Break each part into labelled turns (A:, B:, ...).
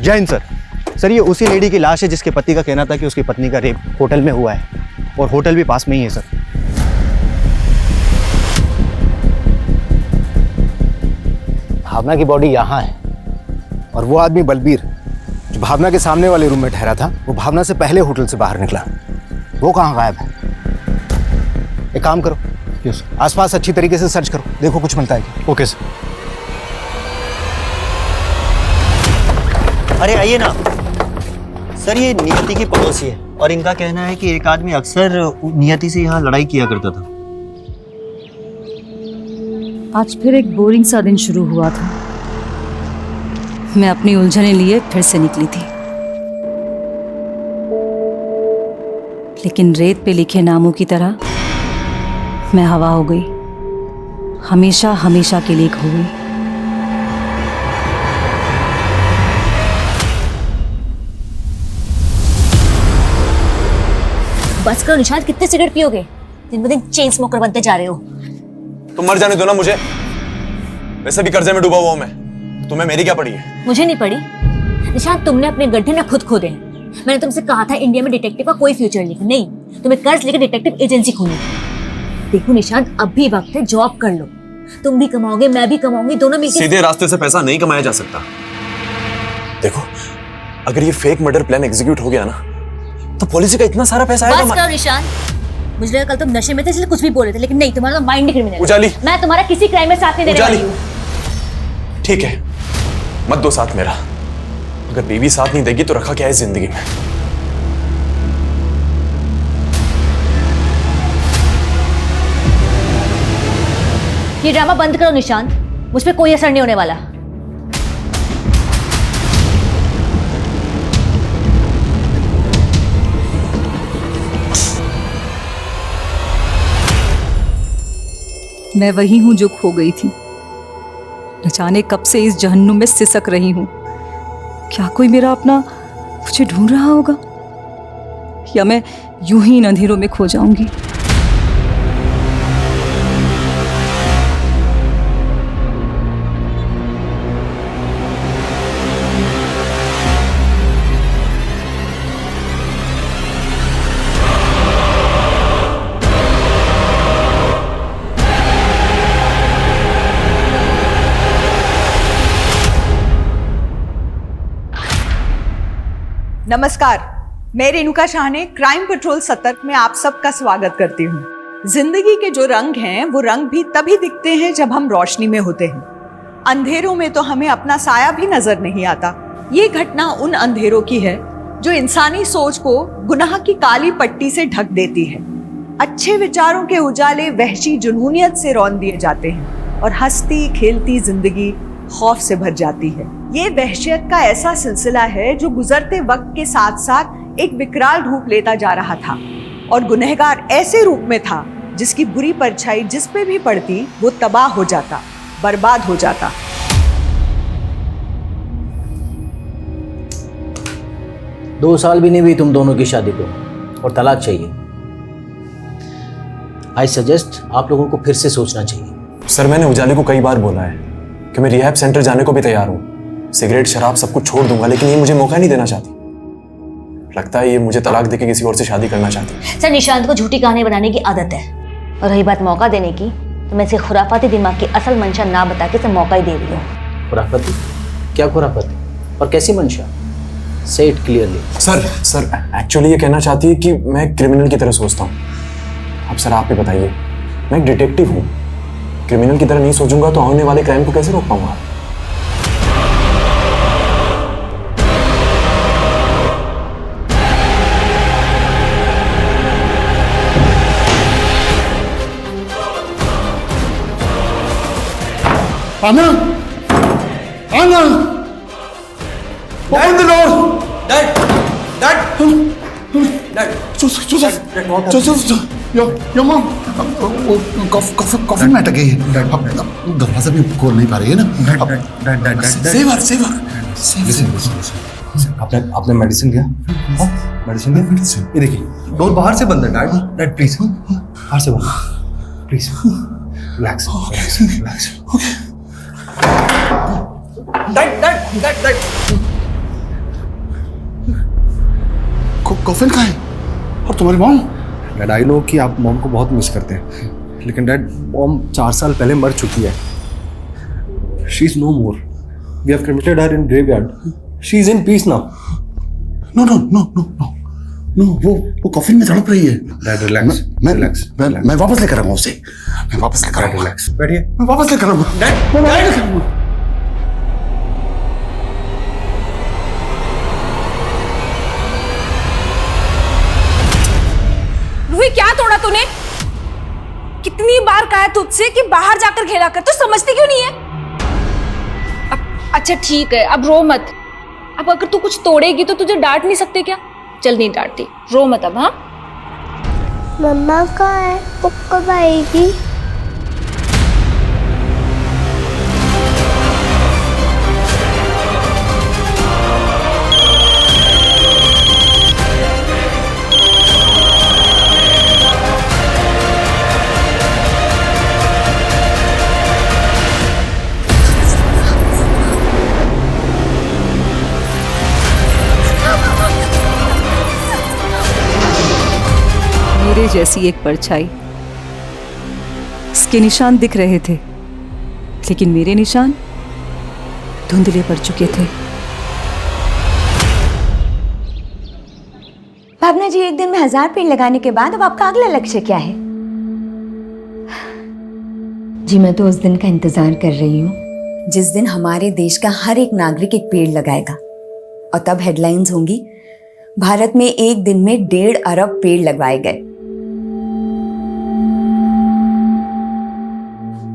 A: जय Hind sir. Sir ये उसी लेडी की लाश है जिसके पति का कहना था कि उसकी पत्नी का रेप होटल में हुआ है और होटल भी पास में ही है सर।
B: भावना की बॉडी यहाँ है और वो आदमी बलबीर जो भावना के सामने वाले रूम में ठहरा था वो भावना से पहले होटल से बाहर निकला। वो कहाँ गायब है? एक काम करो, आसपास अच्छी तरीके से सर्च करो, देखो कुछ मिलता है क्या।
A: Okay sir. अरे आइए ना सर, ये नियति की पड़ोसी है और इनका कहना है कि एक आदमी अक्सर नियति से यहाँ लड़ाई किया करता था।
C: आज फिर एक बोरिंग सा दिन शुरू हुआ था। मैं अपनी उलझने लिए फिर से निकली थी, लेकिन रेत पे लिखे नामों की तरह मैं हवा हो गई, हमेशा हमेशा के लिए खो गई।
D: बस करो निशांत, कितने सिगरेट पियोगे? दिन ब दिन चेन स्मोकर बनते जा रहे हो।
E: तुम मर जाने दो ना मुझे, वैसे भी कर्जे में डूबा हुआ हूं मैं। तुम्हें मेरी क्या पड़ी है?
D: मुझे नहीं पड़ी निशांत, तुमने अपने गड्ढे ना खुद खोदे हैं। मैंने तुमसे कहा था इंडिया में डिटेक्टिव का कोई फ्यूचर नहीं, तुम्हें कर्ज लेकर डिटेक्टिव एजेंसी खोली। देखो निशांत, अब भी वक्त है, जॉब कर लो। तुम भी कमाओगे, मैं भी कमाऊंगी, दोनों मिलकर।
E: सीधे रास्ते से पैसा नहीं कमाया जा सकता। देखो, अगर ये फेक मर्डर प्लान एग्जीक्यूट हो गया ना तो पॉलिसी का इतना सारा पैसा आएगा।
D: बस करो निशांत, मुझे लगा कल तुम नशे में थे इसलिए कुछ भी बोल रहे थे, लेकिन नहीं, तुम्हारा तो माइंड ही क्रिमिनल है।
E: उजाली,
D: मैं तुम्हारा किसी क्राइम में साथ नहीं देने वाली हूँ।
E: ठीक है, मत दो साथ मेरा। अगर बीवी साथ नहीं देगी तो रखा क्या है जिंदगी में?
D: ये ड्रामा बंद करो निशांत, मुझ पे कोई असर नहीं होने वाला।
C: मैं वही हूं जो खो गई थी, न जाने कब से इस जहन्नुम में सिसक रही हूं। क्या कोई मेरा अपना मुझे ढूंढ रहा होगा, या मैं यूं ही इन अंधेरों में खो जाऊंगी?
F: नमस्कार, मैं रेणुका शाह ने क्राइम पेट्रोल सतर्क में आप सबका स्वागत करती हूँ। जिंदगी के जो रंग हैं वो रंग भी तभी दिखते हैं जब हम रोशनी में होते हैं। अंधेरों में तो हमें अपना साया भी नजर नहीं आता। ये घटना उन अंधेरों की है जो इंसानी सोच को गुनाह की काली पट्टी से ढक देती है। अच्छे विचारों के उजाले वहशी जुनूनियत से रौन दिए जाते हैं और हंसती खेलती जिंदगी खौफ से भर जाती है। ये वहशियत का ऐसा सिलसिला है जो गुजरते वक्त के साथ साथ एक विकराल रूप लेता जा रहा था और गुनहगार ऐसे रूप में था जिसकी बुरी परछाई जिस पे भी पड़ती वो तबाह हो जाता, बर्बाद हो जाता।
B: दो साल भी नहीं हुई तुम दोनों की शादी को और तलाक चाहिए। आई सजेस्ट आप लोगों को फिर से सोचना चाहिए।
E: सर, मैंने उजाली को कई बार बोला है कि मैं रिहैब सेंटर जाने को भी तैयार हूँ। सिगरेट शराब सब कुछ छोड़ दूंगा, लेकिन ये मुझे मौका नहीं देना चाहती। लगता है ये मुझे तलाक देके किसी और से शादी करना चाहती है।
D: सर, निशांत को झूठी कहानी बनाने की आदत है, और रही बात मौका देने की, तो मैं इसे खुराफाती दिमाग की असल मंशा ना बता के इसे मौका ही दे रही हूँ।
B: खुराफाती? क्या खुराफाती और कैसी मंशा? से इट क्लियरली।
E: सर एक्चुअली ये कहना चाहती है कि मैं क्रिमिनल की तरह सोचता हूँ। अब सर आप ही बताइए, मैं एक डिटेक्टिव हूँ, क्रिमिनल की तरह नहीं सोचूंगा तो होने वाले क्राइम को कैसे रोक पाऊंगा?
G: आना, आना, open the door. Joseph, your mom. Coffee में अटक गई है। अब दरवाजा भी खोल नहीं पा रही है ना। Save her. आपने मेडिसिन लिया? मेडिसिन लिया? ये देखिए, डोर बाहर से बंद है। डैड प्लीज, बाहर से बंद प्लीज। रिलैक्स। डैड
H: कॉफिन कहाँ है? और तुम्हारी मॉम?
G: डैड आई नो कि आप मॉम को बहुत मिस करते हैं, लेकिन डैड मॉम 4 साल पहले मर चुकी है। She is no more. We have cremated her in graveyard. She is in peace now.
H: No no no no no no, वो कॉफिन में तड़प रही है।
G: Dad relax, relax.
H: मैं वापस लेकर आऊंगा उसे। मैं वापस लेकर आऊंगा।
G: रिलैक्स, बैठिए।
H: मैं वापस लेकर आऊंगा। मैं वापस लेकर आऊंगा।
I: रूही, क्या तोड़ा तूने? कितनी बार कहा है तुझसे कि बाहर जाकर खेला कर, तो समझती क्यों नहीं है? अच्छा ठीक है, अब रो मत। अब अगर तू कुछ तोड़ेगी तो तुझे डांट नहीं सकते क्या? चल नहीं डांटती, रो मत अब। हाँ
J: मम्मा कहाँ है? वो कब आएगी?
C: मेरे जैसी एक परछाई। इसके निशान दिख रहे थे, लेकिन मेरे निशान धुंधले पड़ चुके थे।
K: भावना जी, एक दिन में 1000 पेड़ लगाने के बाद अब आपका अगला लक्ष्य क्या है? जी मैं तो उस दिन का इंतजार कर रही हूँ जिस दिन हमारे देश का हर एक नागरिक एक पेड़ लगाएगा, और तब हेडलाइंस होंगी, भारत में एक दिन में 1.5 अरब पेड़ लगवाए गए।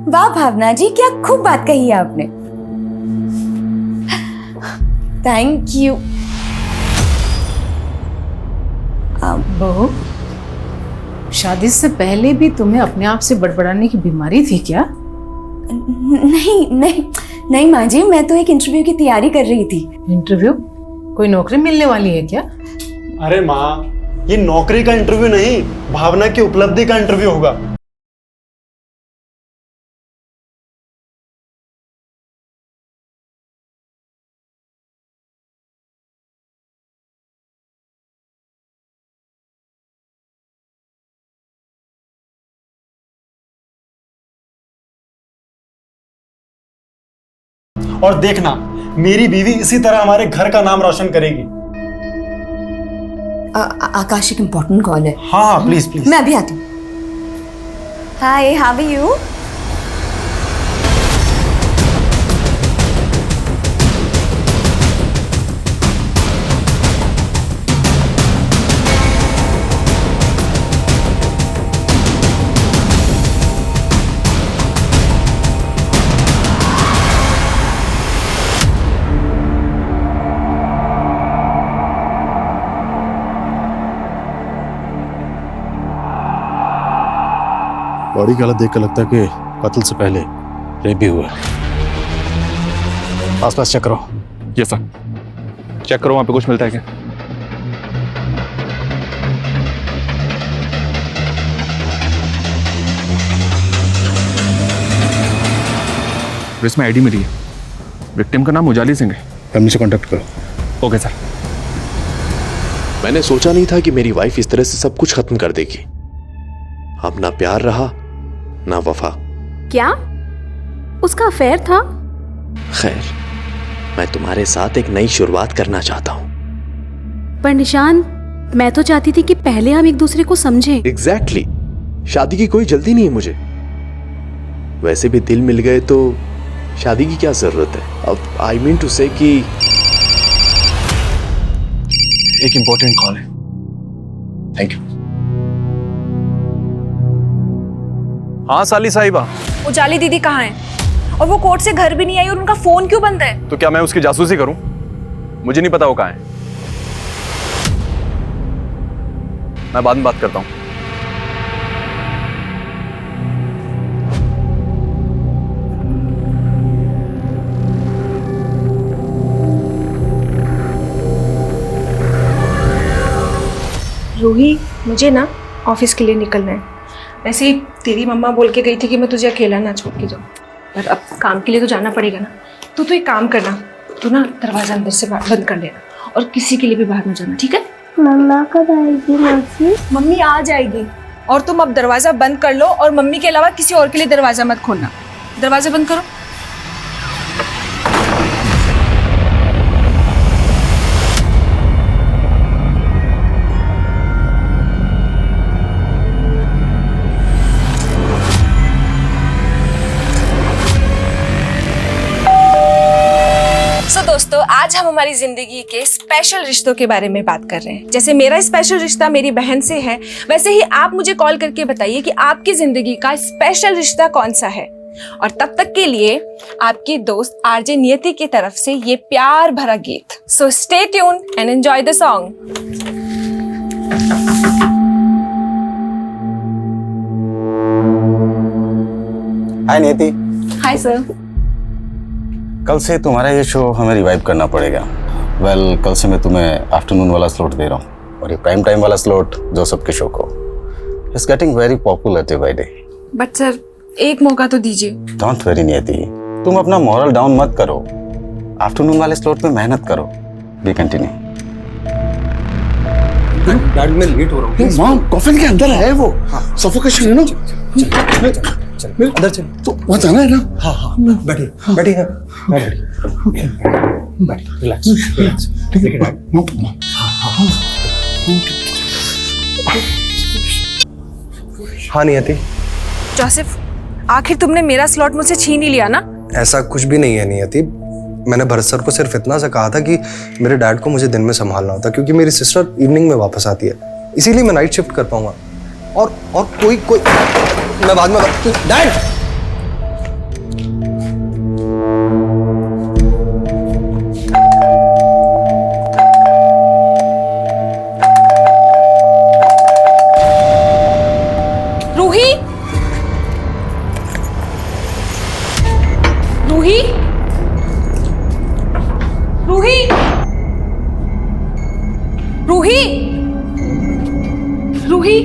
K: वाह भावना जी, क्या खूब बात कही है आपने। Thank you.
L: बहू, शादी से पहले भी तुम्हें अपने आप से बड़बड़ाने की बीमारी थी क्या?
K: नहीं नहीं नहीं माँ जी, मैं तो एक इंटरव्यू की तैयारी कर रही थी।
L: इंटरव्यू? कोई नौकरी मिलने वाली है क्या?
M: अरे माँ, ये नौकरी का इंटरव्यू नहीं, भावना की उपलब्धि का इंटरव्यू होगा। और देखना, मेरी बीवी इसी तरह हमारे घर का नाम रोशन करेगी।
K: आकाश, एक इम्पोर्टेंट कॉल है।
M: हाँ प्लीज प्लीज।
K: मैं अभी आती हूँ। हाय, हाउ आर यू?
H: बॉडी की हालत देख कर लगता है कि कत्ल से पहले रेप भी हुआ है।
B: आसपास चेक करो।
E: यस सर, चेक करो वहां पे कुछ मिलता है क्या? इसमें आईडी मिली है, विक्टिम का नाम उजाली सिंह है।
H: फैमिली से कांटेक्ट करो।
E: Okay sir.
N: मैंने सोचा नहीं था कि मेरी वाइफ इस तरह से सब कुछ खत्म कर देगी। अब ना प्यार रहा ना वफा।
I: क्या उसका अफेयर था?
N: खैर, मैं तुम्हारे साथ एक नई शुरुआत करना चाहता हूं।
I: पर निशान, मैं तो चाहती थी कि पहले हम एक दूसरे को समझें।
N: एग्जैक्टली। शादी की कोई जल्दी नहीं है मुझे। वैसे भी दिल मिल गए तो शादी की क्या जरूरत है। अब आई मीन टू से कि
E: एक इंपॉर्टेंट कॉल है। Thank you. हाँ साली साहिबा।
I: उजाली दीदी कहाँ है? और वो कोर्ट से घर भी नहीं आई और उनका फोन क्यों बंद है?
E: तो क्या मैं उसकी जासूसी करूं? मुझे नहीं पता वो कहाँ है। मैं बाद में बात करता हूं।
I: रूही, मुझे ना ऑफिस के लिए निकलना है। वैसे ही तेरी मम्मा बोल के गई थी कि मैं तुझे अकेला ना छोड़ के जाऊँ, पर अब काम के लिए तो जाना पड़ेगा ना। तो एक काम करना, तू ना दरवाजा अंदर से बंद कर लेना और किसी के लिए भी बाहर ना जाना, ठीक है?
J: मम्मा कब आएगी मौसी?
I: मम्मी आ जाएगी और तुम अब दरवाजा बंद कर लो और मम्मी के अलावा किसी और के लिए दरवाजा मत खोलना। दरवाजा बंद करो। दोस्तों, आज हम हमारी जिंदगी के स्पेशल रिश्तों के बारे में बात कर रहे हैं। जैसे मेरा स्पेशल रिश्ता मेरी बहन से है, वैसे ही आप मुझे कॉल करके बताइए कि आपकी जिंदगी का स्पेशल रिश्ता कौन सा है। और तब तक के लिए आपकी दोस्त आरजे नियति की तरफ से ये प्यार भरा गीत। So stay tune and enjoy the song.
O: Hi Niyati.
I: Hi sir.
O: कल से तुम्हारा ये शो हमें रिवाइव करना पड़ेगा। वेल, कल से मैं तुम्हें आफ्टरनून वाला स्लॉट दे रहा हूँ और ये प्राइम टाइम वाला स्लॉट जो सबके शो को it's getting very popular day by day.
I: But sir, एक मौका तो दीजिए।
O: डोंट वरी नियति, तुम अपना मॉरल डाउन मत करो। आफ्टरनून वाले स्लॉट में मेहनत करो। We continue.
G: डैड मैं लेट हो रहा हूँ।
H: मॉम कॉफिन के अंदर है वो। सफोकेशन है ना।
G: अंदर चल।
H: तो वहाँ जाना है ना।
G: हाँ हाँ बैठिए बैठिए। मैं रेडी। ओके बैठिए। Relax relax.
H: ठीक है।
G: हाँ नियति।
I: जोसेफ, आखिर तुमने मेरा स्लॉट मुझसे छीन ही लिया ना?
G: ऐसा कुछ भी नहीं है नियति। मैंने भरत सर को सिर्फ इतना सा कहा था कि मेरे डैड को मुझे दिन में संभालना होता, क्योंकि मेरी सिस्टर इवनिंग में वापस आती है, इसीलिए मैं नाइट शिफ्ट कर पाऊंगा। और कोई मैं बाद में डैड।
I: रूही, रूही, रूही, रूही, रूही,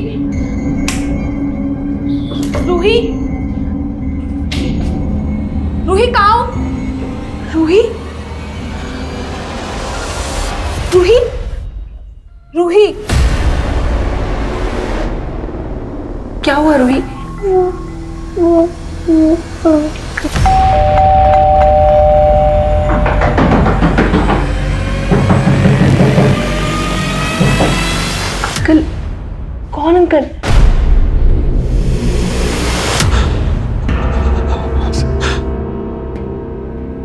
I: रूही, रूही कहाँ हो? रूही, रूही, रूही, क्या हुआ रूही? अंकल, कौन अंकल?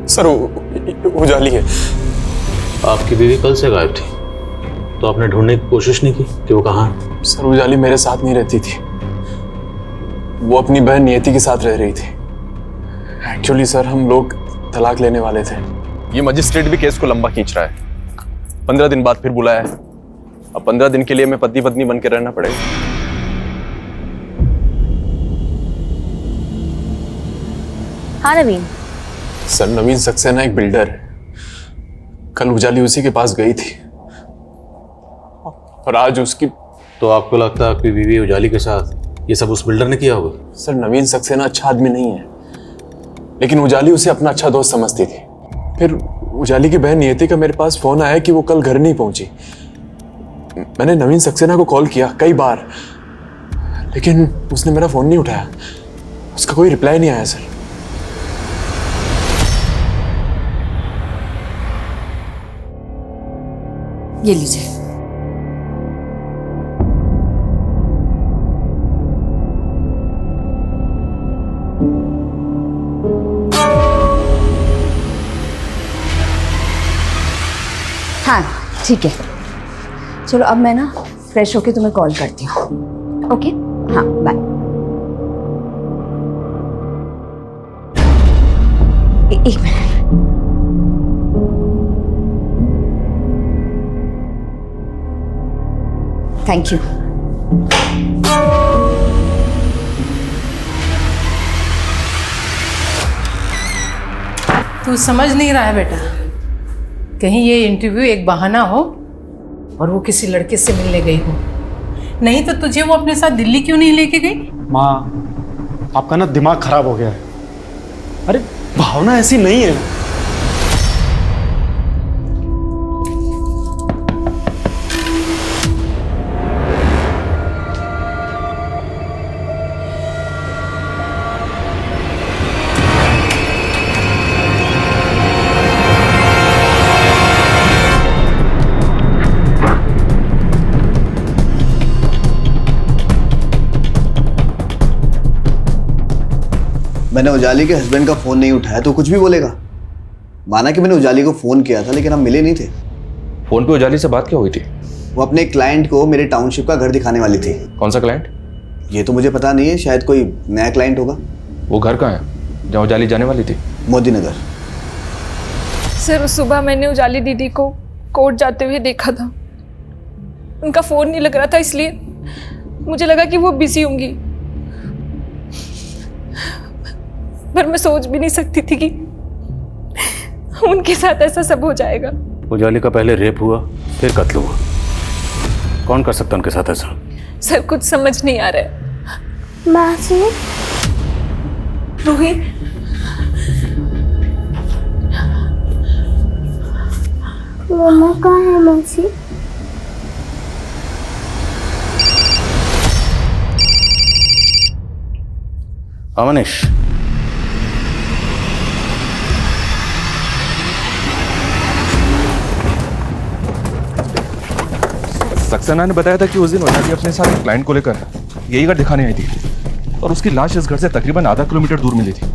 E: सर उजाली है।
H: आपकी बीवी कल से गायब थी, तो आपने ढूंढने की कोशिश नहीं की कि वो कहाँ है?
E: सर उजाली मेरे साथ नहीं रहती थी, वो अपनी बहन नियति के साथ रह रही थी। एक्चुअली सर हम लोग तलाक लेने वाले थे।
N: ये मजिस्ट्रेट भी केस को लंबा खींच रहा है। 15 दिन बाद फिर बुलाया है। अब 15 दिन के लिए मैं पति पत्नी बन के रहना पड़ेगा।
D: हाँ नवीन।
E: सर नवीन सक्सेना एक बिल्डर है। कल उजाली उसी के पास गई थी और आज उसकी।
H: तो आपको लगता है आपकी बीवी उजाली के साथ ये सब उस बिल्डर ने किया होगा?
E: सर नवीन सक्सेना अच्छा आदमी नहीं है, लेकिन उजाली उसे अपना अच्छा दोस्त समझती थी। फिर उजाली की बहन नियति का मेरे पास फोन आया कि वो कल घर नहीं पहुंची। मैंने नवीन सक्सेना को कॉल किया कई बार, लेकिन उसने मेरा फोन नहीं उठाया। उसका कोई रिप्लाई नहीं आया सर।
K: ये लीजिए। हाँ ठीक है, चलो अब मैं ना फ्रेश होके तुम्हें कॉल करती हूँ। ओके, हाँ बाय। एक मिनट। Thank you.
L: तू समझ नहीं रहा है बेटा, कहीं ये इंटरव्यू एक बहाना हो और वो किसी लड़के से मिलने गई हो। नहीं तो तुझे वो अपने साथ दिल्ली क्यों नहीं लेके गई?
M: माँ, आपका ना दिमाग खराब हो गया है। अरे भावना ऐसी नहीं है।
P: मैंने उजाली के हस्बैंड का फ़ोन नहीं उठाया तो कुछ भी बोलेगा। माना कि मैंने उजाली को फ़ोन किया था लेकिन हम मिले नहीं थे।
E: फोन पे उजाली से बात क्या हुई थी?
P: वो अपने क्लाइंट को मेरे टाउनशिप का घर दिखाने वाली थी।
E: कौन सा क्लाइंट?
P: ये तो मुझे पता नहीं है, शायद कोई नया क्लाइंट होगा।
E: वो घर कहाँ है जहाँ उजाली जाने वाली थी?
P: मोदी नगर।
I: सर सुबह मैंने उजाली दीदी को कोर्ट जाते हुए देखा था। उनका फ़ोन नहीं लग रहा था, इसलिए मुझे लगा कि वो बिजी होंगी, पर मैं सोच भी नहीं सकती थी कि उनके साथ ऐसा सब हो जाएगा।
H: उजाली का पहले रेप हुआ, फिर कत्ल हुआ। कौन कर सकता उनके साथ ऐसा?
I: सर कुछ समझ नहीं आ रहा है।
J: मासी,
I: रूही,
J: मम्मा कहाँ है मासी?
H: अमनीश,
E: सक्सेना ने बताया था कि उस दिन उजाली अपने साथ एक क्लाइंट को लेकर यही घर दिखाने आई थी और उसकी लाश इस घर से तकरीबन आधा किलोमीटर दूर मिली थी।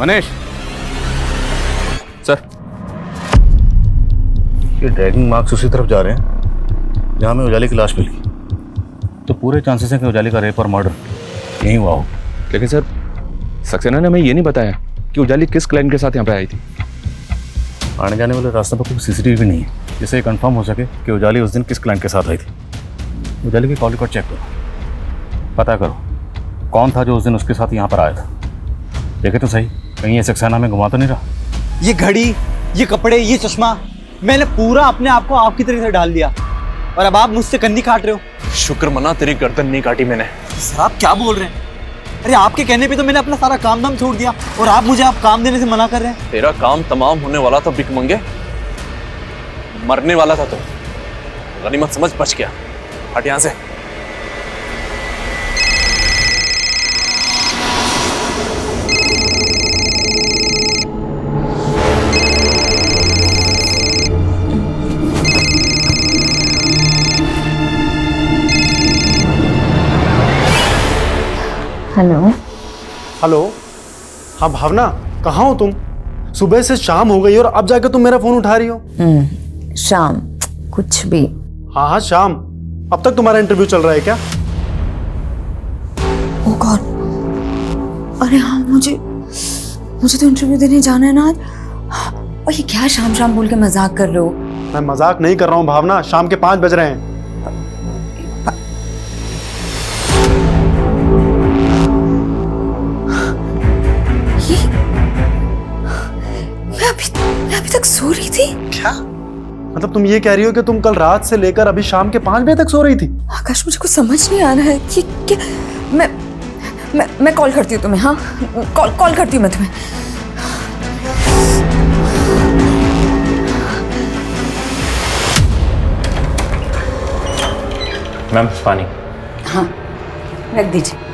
H: मनीष,
E: सर,
H: ये ड्रैगिंग मार्क्स उसी तरफ जा रहे हैं जहाँ में उजाली की लाश मिली। तो पूरे चांसेस हैं कि उजाली का रेप और मर्डर यहीं हुआ हो।
E: लेकिन सर, सक्सेना ने हमें ये नहीं बताया कि उजाली किस क्लाइंट के साथ यहाँ पे आई थी।
H: आने जाने वाले रास्ते पर कोई सीसीटीवी नहीं है जिससे कंफर्म हो सके कि उजाली उस दिन किस क्लाइंट के साथ आई थी। उजाली की कॉल रिकॉर्ड चेक करो, पता करो कौन था जो उस दिन उसके साथ यहाँ पर आया था। देखे तो सही, कहीं ये सक्सेना में घुमा तो नहीं रहा।
M: ये घड़ी, ये कपड़े, ये चश्मा, मैंने पूरा अपने आप को आपकी तरह से डाल दिया और अब आप मुझसे कंधी काट रहे हो।
E: शुक्र मना तेरी गर्दन नहीं काटी मैंने।
M: सर आप क्या बोल रहे हैं? अरे आपके कहने पे तो मैंने अपना सारा काम धाम छोड़ दिया और आप मुझे आप काम देने से मना कर रहे हैं।
E: तेरा काम तमाम होने वाला था भिख मंगे, मरने वाला था तो गनीमत समझ बच गया। हट यहाँ से।
K: हेलो।
M: हेलो, हाँ भावना, कहाँ हो तुम? सुबह से शाम हो गई और अब जाकर तुम मेरा फोन उठा रही हो।
K: शाम कुछ भी।
M: हाँ हाँ शाम। अब तक तुम्हारा इंटरव्यू चल रहा है क्या?
K: ओ गॉड, अरे हाँ, मुझे तो इंटरव्यू देने जाना है ना आज। और ये क्या शाम शाम बोल के मजाक कर रहे हो?
M: मैं मजाक नहीं कर रहा हूँ भावना, शाम के 5 बज रहे हैं।
K: मैं अभी तक सो रही थी।
M: क्या मतलब तुम ये कह रही हो कि तुम कल रात से लेकर अभी शाम के 5 बजे तक सो रही थी?
K: आकाश, मुझे कुछ समझ नहीं आ रहा है कि क्या। मैं कॉल करती हूँ तुम्हें। हाँ, कॉल करती हूँ मैं तुम्हें।
H: मैम पानी।
K: हाँ, रख दीजिए।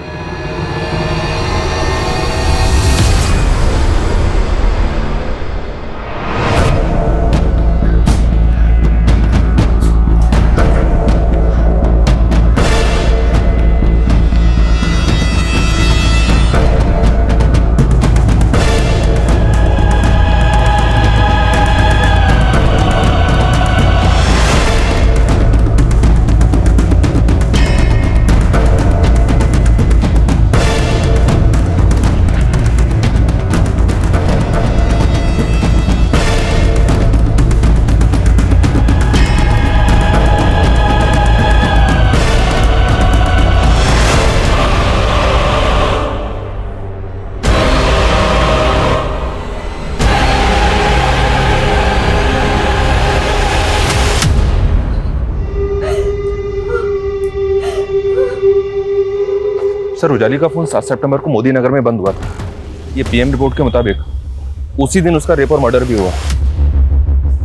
Q: सर उजाली का फोन 7 सितंबर को मोदी नगर में बंद हुआ था। ये पीएम रिपोर्ट के मुताबिक उसी दिन उसका रेप और मर्डर भी हुआ,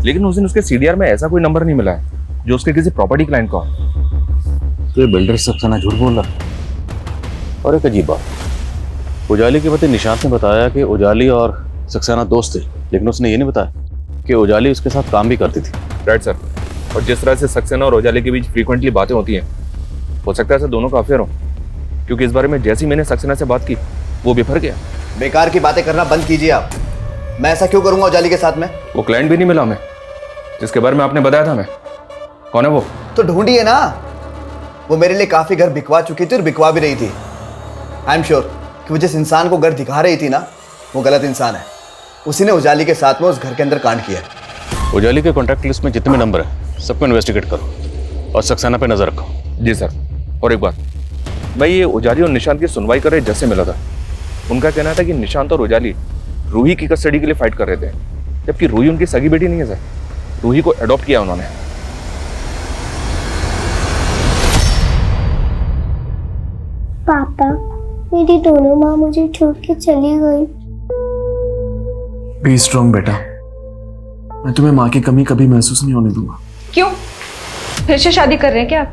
Q: लेकिन उस दिन उसके सीडीआर में ऐसा कोई नंबर नहीं मिला है जो उसके किसी प्रॉपर्टी क्लाइंट का हो।
H: तो ये बिल्डर सक्सेना झूठ बोल रहा है। और एक अजीब बात, उजाली के पति निशांत ने बताया कि उजाली और सक्सेना दोस्त थे, लेकिन उसने ये नहीं बताया कि उजाली उसके साथ काम भी करती थी।
Q: Right sir. और जिस तरह से सक्सेना और उजाली के बीच फ्रीक्वेंटली बातें होती हैं, हो सकता है ऐसा दोनों का अफेयर हो, क्योंकि इस बारे में जैसे ही मैंने सक्सेना से बात की वो बेफर गया।
P: बेकार की बातें करना बंद कीजिए आप। मैं ऐसा क्यों करूंगा उजाली के साथ में?
Q: वो क्लाइंट भी नहीं मिला हमें जिसके बारे में आपने बताया था। मैं कौन है वो?
P: तो ढूंढिए ना। वो मेरे लिए काफी घर बिकवा चुकी थी और बिकवा भी रही थी। आई एम श्योर कि वो जिस इंसान को घर दिखा रही थी ना, वो गलत इंसान है। उसी ने उजाली के साथ में उस घर के अंदर कांड किया है।
H: उजाली के कॉन्टैक्ट लिस्ट में जितने भी नंबर है सबको इन्वेस्टिगेट करो और सक्सेना पे नजर रखो।
Q: जी सर। और एक बात, मैं ये उजाली और निशांत की सुनवाई कर रहे जैसे मिला था, उनका कहना था कि निशांत और उजाली रूही की कस्टडी के लिए फाइट कर रहे थे, जबकि रूही उनकी सगी बेटी नहीं है सर। रूही को अडॉप्ट किया उन्होंने।
J: पापा, मेरी दोनों माँ मुझे छोड़ के चली गई।
E: बी स्ट्रॉन्ग बेटा, मैं तुम्हें माँ की कमी कभी महसूस नहीं होने दूंगा।
I: क्यों? फिर से शादी कर रहे हैं क्या आप?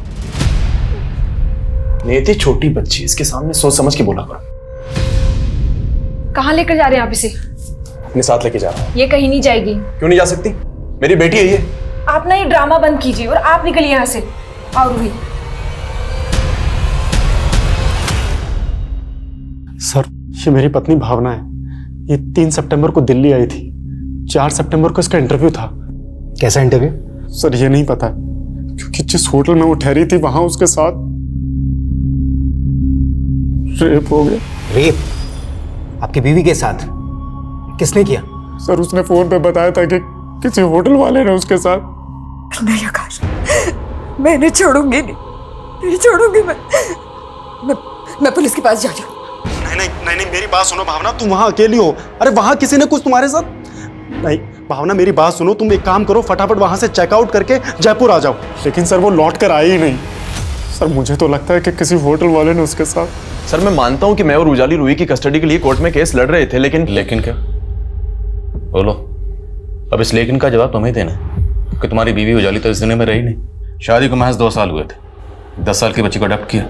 E: नियति छोटी बच्ची, इसके सामने सोच समझ के बोला करो।
I: कहाँ लेकर जा रहे हैं आप इसे?
E: अपने साथ लेके जा रहा हूँ।
I: ये कहीं नहीं जाएगी।
E: क्यों नहीं जा सकती? मेरी बेटी है ये।
I: आप ना ये ड्रामा बंद कीजिए और आप निकलिए यहाँ से। आओ रूही।
E: सर, ये मेरी पत्नी भावना है। ये 3 सितंबर को दिल्ली आई थी। 4 सितंबर को इसका इंटरव्यू था।
B: कैसा इंटरव्यू?
E: सर ये नहीं पता, क्योंकि जिस होटल में वो ठहरी थी वहां उसके साथ रेप हो गया।
B: रेप? आपकी बीवी के साथ? किसने किया?
E: सर उसने फोन पे बताया था कि किसी होटल वाले ने उसके साथ।
C: नहीं आकाश, मैं इन्हें छोड़ूंगी नहीं छोड़ूंगी। मैं पुलिस के पास जा रही हूँ।
N: नहीं, मेरी बात सुनो भावना, तुम वहां अकेली हो। अरे वहां किसी ने कुछ तुम्हारे साथ नहीं। भावना मेरी बात सुनो, तुम एक काम करो, फटाफट वहां से चेकआउट करके जयपुर आ जाओ।
E: लेकिन सर वो लौट कर आई ही नहीं। सर मुझे तो लगता है कि किसी होटल वाले ने उसके साथ।
N: सर मैं मानता हूं कि मैं और उजाली रूही की कस्टडी के लिए कोर्ट में केस लड़ रहे थे, लेकिन
H: क्या? बोलो। अब इस लेकिन का जवाब तुम्हें देना है कि तुम्हारी बीवी उजाली तो इस दुनिया में रही नहीं। शादी को महज 2 साल हुए थे। 10 साल की बच्ची को अडॉप्ट किया।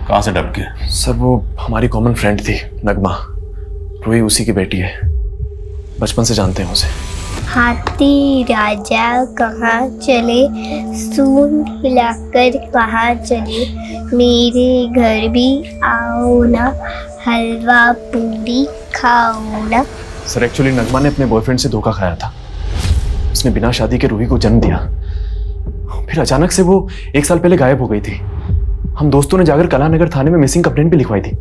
H: कहाँ से अडॉप्ट किया?
E: सर वो हमारी कॉमन फ्रेंड थी, नगमा। रूही उसी की बेटी है। बचपन से जानते हैं उसे।
J: हाथी राजा कहाँ चले, सूंड हिलाकर कहाँ चले, मेरे घर भी आओ ना, हलवा पूरी खाओ ना।
E: सर एक्चुअली नगमा ने अपने बॉयफ्रेंड से धोखा खाया था। उसने बिना शादी के रूही को जन्म दिया। फिर अचानक से वो 1 साल पहले गायब हो गई थी। हम दोस्तों ने जाकर कलानगर थाने में मिसिंग कंप्लेंट भी लिखवाई थी।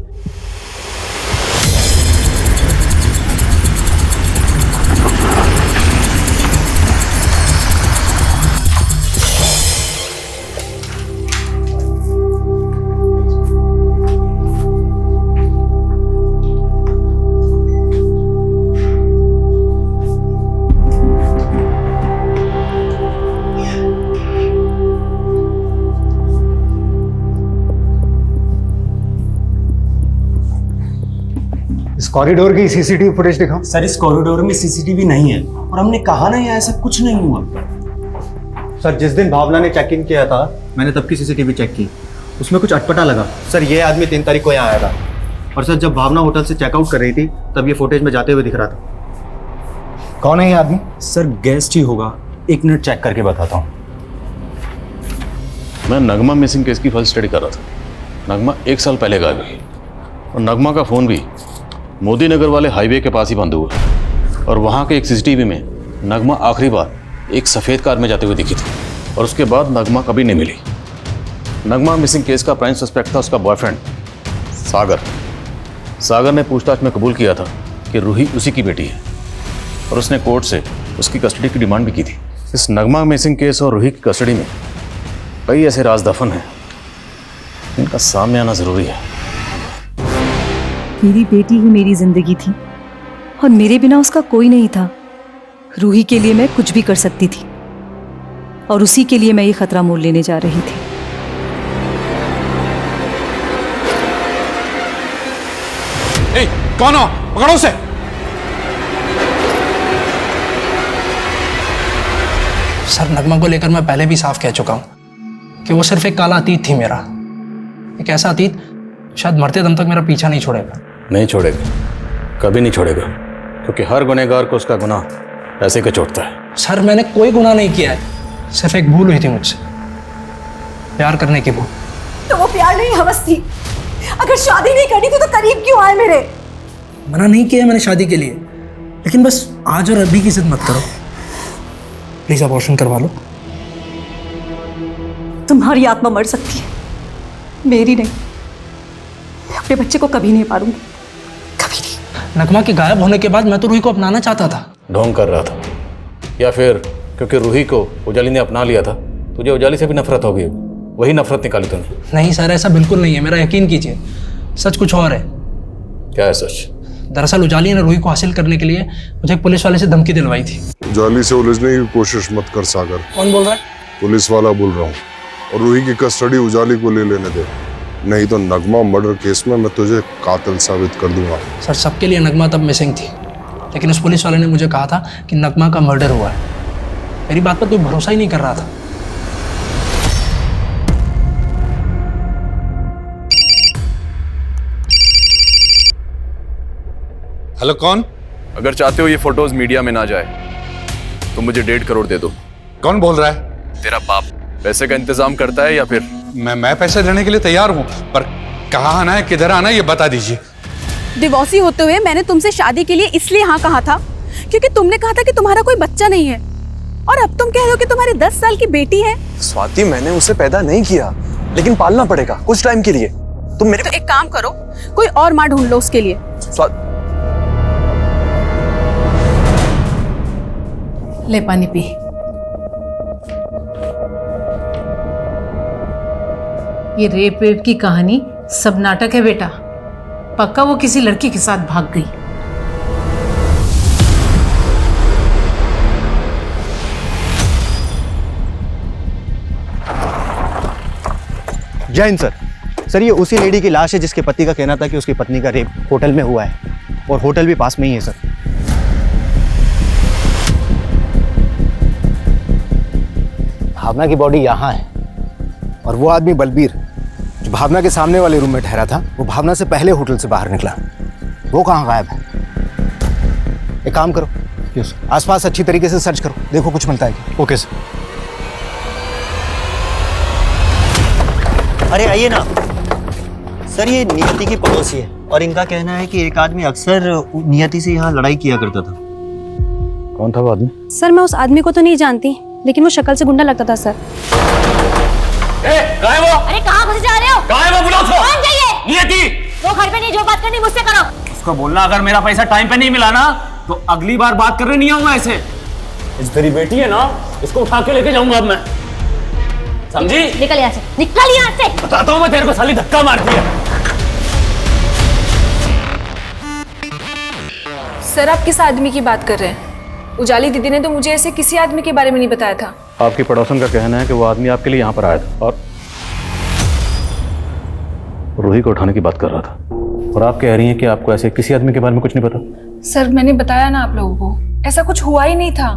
B: कॉरिडोर की सीसीटीवी फुटेज दिखाओ।
M: सर इस कॉरिडोर में सीसीटीवी नहीं है और हमने कहा ना यहाँ ऐसा कुछ नहीं हुआ।
A: सर जिस दिन भावना ने चेक इन किया था मैंने तब की सीसीटीवी चेक की, उसमें कुछ अटपटा लगा। सर ये आदमी 3 तारीख को यहाँ आया था और सर जब भावना होटल से चेकआउट कर रही थी तब ये फुटेज में जाते हुए दिख रहा था।
B: कौन है ये आदमी?
M: सर गेस्ट ही होगा, 1 मिनट चेक करके बताता हूँ।
H: मैं नगमा मिसिंग केस की फुल स्टडी कर रहा था। नगमा 1 साल पहले गायब हुई और नगमा का फ़ोन भी मोदी नगर वाले हाईवे के पास ही बंद हुआ और वहाँ के एक सीसीटीवी में नगमा आखिरी बार एक सफ़ेद कार में जाते हुए दिखी थी और उसके बाद नगमा कभी नहीं मिली। नगमा मिसिंग केस का प्राइम सस्पेक्ट था उसका बॉयफ्रेंड सागर। सागर ने पूछताछ में कबूल किया था कि रूही उसी की बेटी है और उसने कोर्ट से उसकी कस्टडी की डिमांड भी की थी। इस नगमा मिसिंग केस और रूही की कस्टडी में कई ऐसे राज दफन हैं, इनका सामने आना ज़रूरी है।
C: मेरी बेटी ही मेरी जिंदगी थी और मेरे बिना उसका कोई नहीं था। रूही के लिए मैं कुछ भी कर सकती थी और उसी के लिए मैं ये खतरा मोल लेने जा रही थी।
R: ए, कौन हो? पकड़ो उसे।
S: सर, नगमा को लेकर मैं पहले भी साफ कह चुका हूं कि वो सिर्फ एक काला अतीत थी मेरा, एक ऐसा अतीत शायद मरते दम तक मेरा पीछा नहीं छोड़ेगा।
H: नहीं छोड़ेगा, कभी नहीं छोड़ेगा, क्योंकि हर गुनहगार को उसका गुनाह ऐसे के चोटता है।
S: सर, मैंने कोई गुनाह नहीं किया है, सिर्फ एक भूल हुई थी मुझसे, प्यार करने की भूल।
C: तो वो प्यार नहीं, हवस थी। अगर शादी नहीं करनी थी तो करीब क्यों आए मेरे?
S: मना नहीं किया मैंने शादी के लिए, लेकिन बस आज और अभी की जिद मत करो। प्लीज अबॉर्शन करवा लो।
C: तुम्हारी आत्मा मर सकती है, मेरी नहीं। मैं अपने बच्चे को कभी नहीं पालूंगी, कभी नहीं।
S: नगमा के गायब होने के बाद मैं तो रूही को अपनाना चाहता था।
H: ढोंग कर रहा था, या फिर क्योंकि रूही को उजाली ने अपना लिया था, तुझे उजाली से भी नफरत होगी, वही नफरत निकाली तूने।
S: नहीं सर, ऐसा बिल्कुल नहीं है, मेरा यकीन कीजिए। सच कुछ और है।
H: क्या है सच?
S: दरअसल उजाली ने रूही को हासिल करने के लिए मुझे एक पुलिस वाले से धमकी दिलवाई थी।
T: उजाली से उलझने की कोशिश मत कर सागर।
S: कौन बोल रहा है?
T: पुलिस वाला बोल रहा हूँ, और रूही की कस्टडी उजाली को ले लेने दे, नहीं तो नगमा मर्डर केस में मैं तुझे कातिल साबित कर दूंगा।
S: सर, सबके लिए नगमा तब मिसिंग थी, लेकिन उस पुलिस वाले ने मुझे कहा था कि नगमा का मर्डर हुआ है। मेरी बात पर कोई भरोसा ही नहीं कर रहा था।
R: हेलो, कौन?
E: अगर चाहते हो ये फोटोज मीडिया में ना जाए तो मुझे 1.5 करोड़ दे दो।
R: कौन बोल रहा है?
E: तेरा बाप पैसे का इंतजाम करता है या फिर?
R: मैं पैसे देने के लिए तैयार हूँ, पर कहाँ आना है, किधर आना है, ये बता दीजिए।
U: डिवोर्सी होते हुए मैंने तुमसे शादी के लिए इसलिए हाँ कहा था क्योंकि तुमने कहा था कि तुम्हारा कोई बच्चा नहीं है, और अब तुम कह रहे हो कि तुम्हारी 10 साल की बेटी है।
E: स्वाति, मैंने उसे पैदा नहीं किया, लेकिन पालना पड़ेगा कुछ टाइम के लिए। तुम मेरे
U: तो एक काम करो, कोई और माँ ढूंढ लो उसके लिए।
L: ले पानी पी। ये रेप वेप की कहानी सब नाटक है बेटा, पक्का वो किसी लड़की के साथ भाग गई।
A: जय हिंद सर। सर, ये उसी लेडी की लाश है जिसके पति का कहना था कि उसकी पत्नी का रेप होटल में हुआ है, और होटल भी पास में ही है सर।
B: भावना की बॉडी यहाँ है, और वो आदमी बलबीर जो भावना के सामने वाले रूम में ठहरा था, वो भावना से पहले होटल से बाहर निकला। वो कहाँ गायब है? एक काम करो, आसपास अच्छी तरीके से सर्च करो, देखो कुछ मिलता है क्या।
A: Okay sir. अरे आइए ना सर, ये नियति की पड़ोसी है, और इनका कहना है कि एक आदमी अक्सर नियति से यहाँ लड़ाई किया करता था।
H: कौन था वो आदमी?
U: सर, मैं उस आदमी को तो नहीं जानती, लेकिन वो शक्ल से गुंडा लगता था सर।
D: कहाँ है वो? अरे कहाँ घुस जा रहे हो?
V: कहाँ है वो? बुलाओ उसको।
D: कौन चाहिए?
V: नियति।
D: वो घर पे नहीं, जो बात करनी मुझसे करो।
V: उसको बोलना अगर मेरा पैसा टाइम पे नहीं मिला ना तो अगली बार बात करने नहीं आऊंगा ऐसे। इस तेरी बेटी है ना, इसको उठा के लेके जाऊंगा अब मैं, समझी?
D: निकल यहाँ से, निकल यहाँ से।
V: बताता हूँ मैं तेरे को, साली धक्का मारती है।
I: सर, आप किस आदमी की बात कर रहे हैं? उजाली दीदी ने तो मुझे ऐसे किसी आदमी के बारे में नहीं बताया था।
H: आपकी पड़ोसन का कहना है कि वो आदमी आपके लिए यहाँ पर आया था और रूही को उठाने की बात कर रहा था, और आप कह रही हैं कि आपको ऐसे किसी आदमी के बारे में कुछ नहीं पता।
I: सर, मैंने बताया ना आप लोगों को, ऐसा कुछ हुआ ही नहीं था।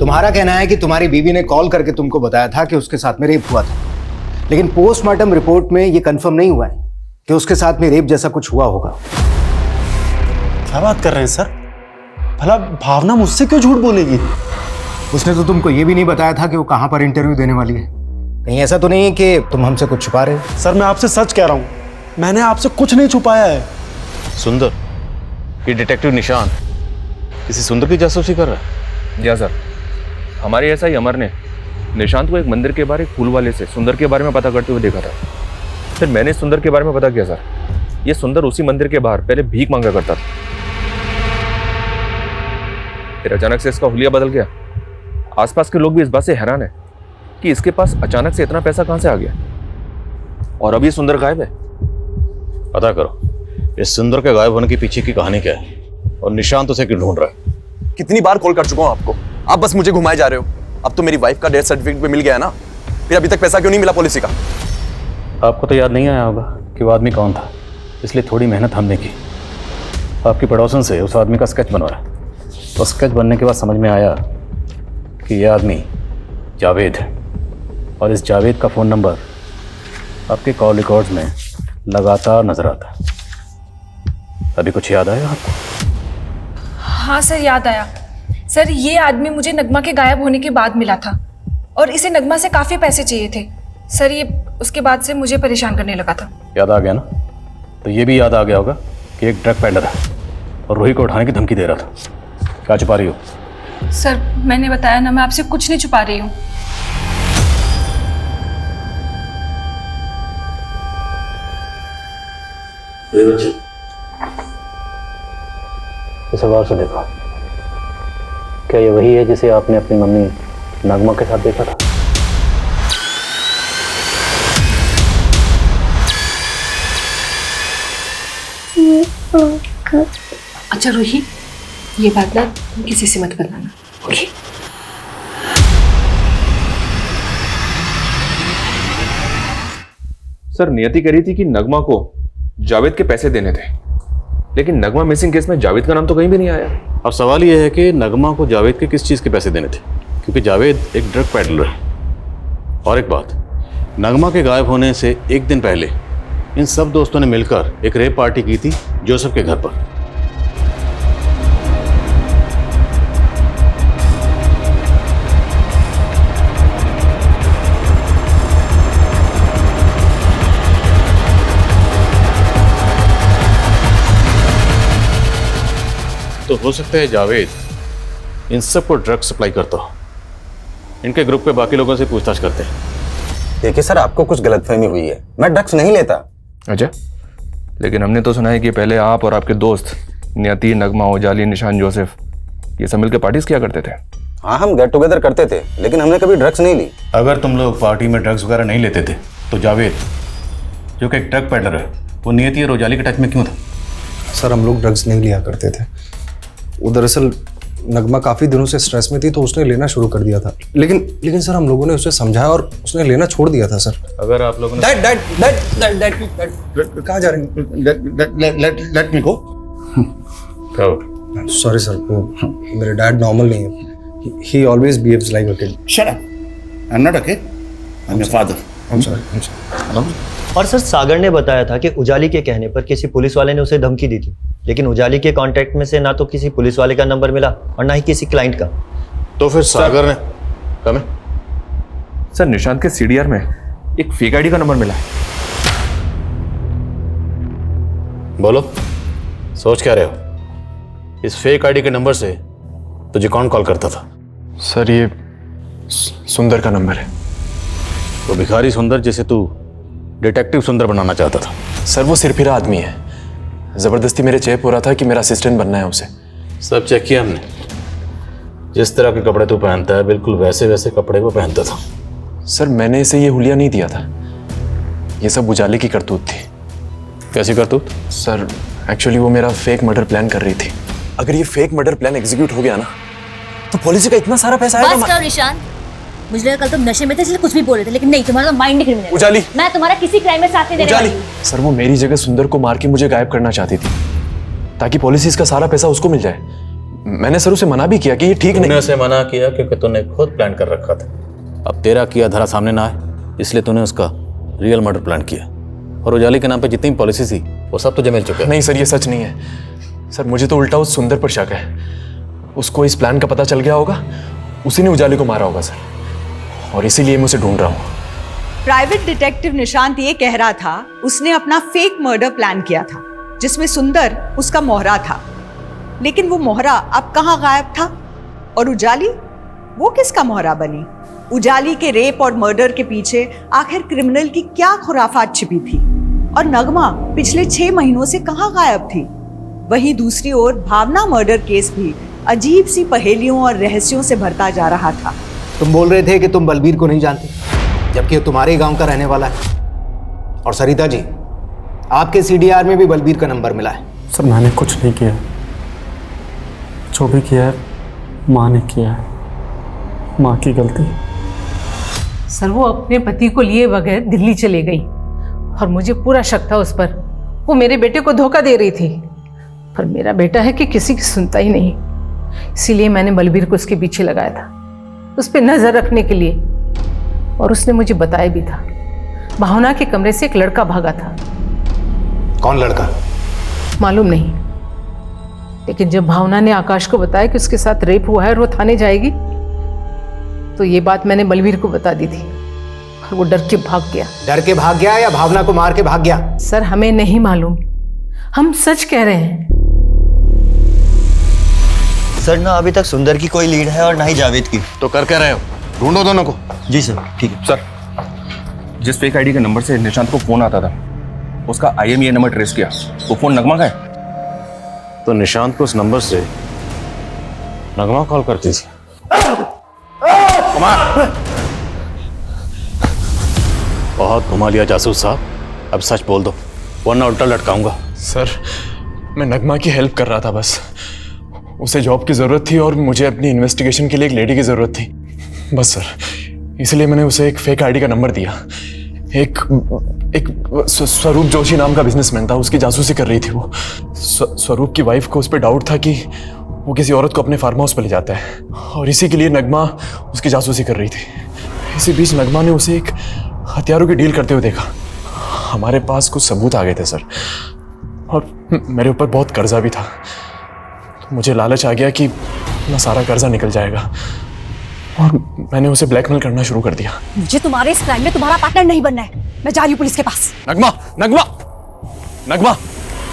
B: तुम्हारा कहना है कि तुम्हारी बीवी ने कॉल करके तुमको बताया था कि उसके साथ में रेप हुआ था, लेकिन पोस्टमार्टम रिपोर्ट में ये कंफर्म नहीं हुआ है कि उसके साथ में रेप जैसा कुछ हुआ होगा।
N: क्या बात कर रहे हैं सर? भला भावना मुझसे क्यों झूठ बोलेगी?
B: उसने तो तुमको ये भी नहीं बताया था कि वो कहाँ पर इंटरव्यू देने वाली है। कहीं ऐसा तो नहीं है कि तुम हमसे कुछ छुपा रहे हो?
N: सर, मैं आपसे सच कह रहा हूँ, मैंने आपसे कुछ नहीं छुपाया है।
H: सुंदर, ये डिटेक्टिव निशान किसी सुंदर की जासूसी कर रहा है?
Q: या सर, हमारे ऐसा ही अमर ने निशांत को एक मंदिर के बारे फूल वाले से सुंदर के बारे में पता करते हुए देखा था। फिर मैंने सुंदर के बारे में पता किया सर, ये सुंदर उसी मंदिर के बाहर पहले भीख मांगा करता था। फिर अचानक से इसका हुलिया बदल गया। आसपास के लोग भी इस बात से हैरान है कि इसके पास अचानक से इतना पैसा कहां से आ गया, और अब ये सुंदर गायब है।
H: पता करो इस सुंदर के गायब होने के पीछे की कहानी क्या है, और निशांत उसे क्यों ढूंढ रहा है।
E: कितनी बार कॉल कर चुका हूं आपको, आप बस मुझे घुमाए जा रहे हो। अब तो मेरी वाइफ का डेथ सर्टिफिकेट भी मिल गया है ना, फिर अभी तक पैसा क्यों नहीं मिला पॉलिसी का?
H: आपको तो याद नहीं आया होगा कि वो आदमी कौन था, इसलिए थोड़ी मेहनत हमने की। आपकी पड़ोसन से उस आदमी का स्केच बनवाया। तो स्केच बनने के बाद समझ में आया कि ये आदमी जावेद है, और इस जावेद का फ़ोन नंबर आपके कॉल रिकॉर्ड्स में लगातार नजर आता है। अभी कुछ याद आया आपको?
I: हाँ सर, याद आया। सर, ये आदमी मुझे नगमा के गायब होने के बाद मिला था और इसे नगमा से काफ़ी पैसे चाहिए थे। सर, ये उसके बाद से मुझे परेशान करने लगा था।
H: याद आ गया ना? तो ये भी याद आ गया होगा कि एक ड्रग पेडलर है और रूही को उठाने की धमकी दे रहा था। क्या छुपा रही हो?
I: सर, मैंने बताया ना, मैं आपसे कुछ नहीं छुपा रही हूँ।
H: इस गौर से देखो, क्या ये वही है जिसे आपने अपनी मम्मी नगमा के साथ देखा था?
I: अच्छा रूही, ये बात ना तुम किसी से मत बताना, ओके?
Q: सर, नियति कह रही थी कि नगमा को जावेद के पैसे देने थे, लेकिन नगमा मिसिंग केस में जावेद का नाम तो कहीं भी नहीं आया।
H: अब सवाल यह है कि नगमा को जावेद के किस चीज़ के पैसे देने थे, क्योंकि जावेद एक ड्रग पेडलर है। और एक बात, नगमा के गायब होने से एक दिन पहले इन सब दोस्तों ने मिलकर एक रेप पार्टी की थी जोसेफ के घर पर। तो हो सकता है जावेद इन सबको ड्रग सप्लाई करता हो। इनके ग्रुप के बाकी लोगों से पूछताछ करते हैं।
B: देखिए सर, आपको कुछ गलतफहमी हुई है, मैं ड्रग्स नहीं लेता।
Q: अच्छा, लेकिन हमने तो सुना है कि पहले आप और आपके दोस्त नियति, नगमा, उजाली, निशान, जोसेफ ये सब मिलकर पार्टीज किया करते थे।
B: हाँ, हम गेट टुगेदर करते थे, लेकिन हमने कभी ड्रग्स नहीं ली।
H: अगर तुम लोग पार्टी में ड्रग्स वगैरह नहीं लेते थे तो जावेद, जो कि एक ड्रग पेडलर है, वो नियति और उजाली के टच में क्यों था?
G: सर, हम लोग ड्रग्स नहीं लिया करते थे। वो दरअसल नगमा काफ़ी दिनों से स्ट्रेस में थी तो उसने लेना शुरू कर दिया था, लेकिन सर हम लोगों ने उसे समझाया और उसने लेना छोड़ दिया था सर।
H: अगर आप लोगों ने
G: कहाँ जा रहे हैं? लेट मी गो। सॉरी सर, वो मेरे डैड नॉर्मल नहीं है। ही always behaves like a kid.
F: Shut up, I am not a kid, I am your father.
G: I am sorry.
A: और सर, सागर ने बताया था कि उजाली के कहने पर किसी पुलिस वाले ने उसे धमकी दी थी, लेकिन उजाली के कांटेक्ट में से ना तो किसी पुलिस वाले का नंबर मिला और ना ही किसी क्लाइंट का।
H: तो फिर सागर ने कमें?
Q: सर, निशांत के सीडीआर में एक फेक आईडी का नंबर मिला है।
H: बोलो, सोच क्या रहे हो? इस फेक आईडी के नंबर से तुझे कौन कॉल करता था?
E: सर, ये सुंदर का नंबर है।
H: वो भिखारी सुंदर जिसे तू डिटेक्टिव सुंदर बनाना चाहता था?
E: सर, वो सिरफिरा आदमी है, जबरदस्ती मेरे चेप हो रहा था कि मेरा असिस्टेंट बनना है उसे।
H: सब चेक किया हमने। जिस तरह के कपड़े तू पहनता है बिल्कुल वैसे वैसे कपड़े वो पहनता था।
E: सर, मैंने इसे ये हुलिया नहीं दिया था, ये सब उजाले की करतूत थी।
H: कैसी करतूत?
E: सर, एक्चुअली वो मेरा फेक मर्डर प्लान कर रही थी। अगर ये फेक मर्डर प्लान एग्जीक्यूट हो गया ना तो पॉलिसी का इतना सारा पैसा आएगा।
D: बस करो निशान, मुझे लगा कल तुम नशे में थे इसलिए कुछ भी बोल रहे थे, लेकिन नहीं, तुम्हारा माइंड क्रिमिनल।
E: उजाली,
D: मैं तुम्हारा किसी क्राइम में साथ नहीं देने वाली हूं।
E: सर, वो मेरी जगह सुंदर को मार के मुझे गायब करना चाहती थी ताकि पॉलिसीज का सारा पैसा उसको मिल जाए। मैंने सर उसे मना भी किया कि ये ठीक नहीं।
H: तूने उसे मना किया क्योंकि तूने खुद प्लान कर रखा था। अब तेरा किया धरा सामने ना आए, इसलिए तूने उसका रियल मर्डर प्लान किया। और उजाली के नाम पे जितनी पॉलिसी थी वो सब तुझे मिल चुका है।
E: नहीं सर, ये सच नहीं है। सर, मुझे तो उल्टा उस सुंदर पर शक है। उसको इस प्लान का पता चल गया होगा, उसी ने उजाली को मारा होगा सर, और इसीलिए मैं उसे ढूंढ रहा हूँ।
O: प्राइवेट डिटेक्टिव निशांत ये कह रहा था उसने अपना फेक मर्डर प्लान किया था जिसमें सुंदर उसका मोहरा था, लेकिन वो मोहरा अब कहाँ गायब था? और उजाली, वो किसका मोहरा बनी? उजाली के रेप और मर्डर के पीछे आखिर क्रिमिनल की क्या खुराफात छिपी थी? और नगमा पिछले 6 महीनों से कहाँ गायब थी? वहीं दूसरी ओर भावना मर्डर केस भी अजीब सी पहेलियों और रहस्यों से भरता जा रहा था।
B: तुम बोल रहे थे कि तुम बलबीर को नहीं जानते, जबकि वो तुम्हारे गांव का रहने वाला है। और सरिता जी, आपके सीडीआर में भी बलबीर का नंबर मिला है।
G: सर, मैंने कुछ नहीं किया, जो भी किया है माँ ने किया है, माँ की गलती।
L: सर, वो अपने पति को लिए बगैर दिल्ली चले गई और मुझे पूरा शक था उस पर। वो मेरे बेटे को धोखा दे रही थी, पर मेरा बेटा है कि किसी की सुनता ही नहीं। इसीलिए मैंने बलबीर को उसके पीछे लगाया था, उस पर नजर रखने के लिए। और उसने मुझे बताया भी था, भावना के कमरे से एक लड़का भागा था।
B: कौन लड़का?
L: मालूम नहीं, लेकिन जब भावना ने आकाश को बताया कि उसके साथ रेप हुआ है और वो थाने जाएगी, तो ये बात मैंने बलबीर को बता दी थी और वो डर के भाग गया।
B: डर के भाग गया या भावना को मार के भाग गया?
L: सर हमें नहीं मालूम, हम सच कह रहे हैं।
A: सर ना अभी तक सुंदर की कोई लीड है और ना ही जावेद की।
H: तो कर क्या रहे हो? ढूंढो दोनों को।
A: जी सर, ठीक है।
Q: सर, जिस फेक आईडी के नंबर से निशांत को फोन आता था, उसका IMEI नंबर ट्रेस किया। वो फोन नगमा का है।
H: तो निशांत को उस नंबर से नगमा कॉल करती थी। कुमार, बहुत घुमा लिया जासूस साहब, अब सच बोल दो वरना उल्टा लटकाऊंगा।
E: सर, मैं नगमा की हेल्प कर रहा था बस। उसे जॉब की ज़रूरत थी और मुझे अपनी इन्वेस्टिगेशन के लिए एक लेडी की ज़रूरत थी बस सर। इसलिए मैंने उसे एक फेक आईडी का नंबर दिया। एक स्वरूप जोशी नाम का बिजनेसमैन था, उसकी जासूसी कर रही थी वो। स्वरूप की वाइफ को उस पर डाउट था कि वो किसी औरत को अपने फार्म हाउस पर ले जाता है, और इसी के लिए नगमा उसकी जासूसी कर रही थी। इसी बीच नगमा ने उसे एक हथियारों की डील करते हुए देखा। हमारे पास कुछ सबूत आ गए थे सर, और मेरे ऊपर बहुत कर्जा भी था। तो मुझे लालच आ गया कि अपना सारा कर्जा निकल जाएगा, और मैंने उसे ब्लैकमेल करना शुरू कर दिया।
U: मुझे तुम्हारे इस क्राइम में तुम्हारा पार्टनर नहीं बनना है। मैं जा रही हूँ पुलिस के पास।
E: नगमा, नगमा, नगमा,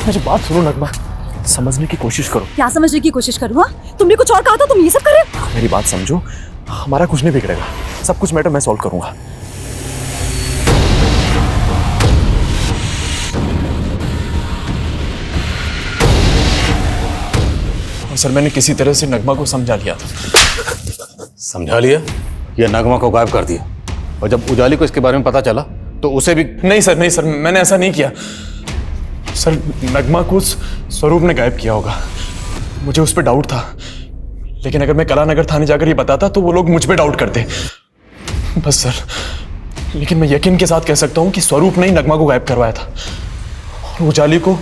E: मेरी बात सुनो नगमा, समझने की कोशिश करो।
U: क्या समझने की कोशिश करूँ? तुमने कुछ और कहा था, तुम ये सब कर रहे हो?
E: मेरी बात समझो, हमारा कुछ नहीं बिगड़ेगा, सब कुछ मैटर मैं सॉल्व करूंगा। सर, मैंने किसी तरह से नगमा को समझा लिया था।
H: समझा लिया या नगमा को गायब कर दिया? और जब उजाली को इसके बारे में पता चला तो उसे भी?
E: नहीं सर, मैंने ऐसा नहीं किया सर। नगमा को स्वरूप ने गायब किया होगा, मुझे उस पर डाउट था। लेकिन अगर मैं कलानगर थाने जाकर ये बताता तो वो लोग मुझ पे डाउट करते बस सर। लेकिन मैं यकीन के साथ कह सकता हूँ कि स्वरूप ने ही नगमा को गायब करवाया था, और उजाली को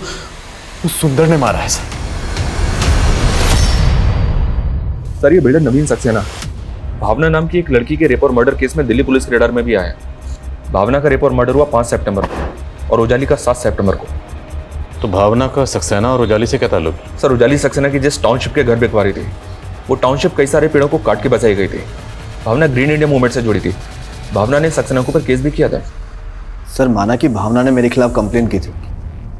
E: उस सुंदर ने मारा है सर।
Q: सर, ये बिल्डर नवीन सक्सेना भावना नाम की एक लड़की के रेप और मर्डर केस में दिल्ली पुलिस के रडार में भी आया है। भावना का रेप और मर्डर हुआ 5 सितंबर को और उजाली का 7 सितंबर को।
H: तो भावना का सक्सेना और उजाली से क्या ताल्लुक?
Q: सर, उजाली सक्सेना की जिस टाउनशिप के घर बिकवा रही थी, वो टाउनशिप कई सारे पेड़ों को काट के बचाई गई थी। भावना ग्रीन इंडिया मूवमेंट से जुड़ी थी। भावना ने सक्सेना के ऊपर केस भी किया था।
A: सर, माना कि भावना ने मेरे खिलाफ कंप्लेंट की थी,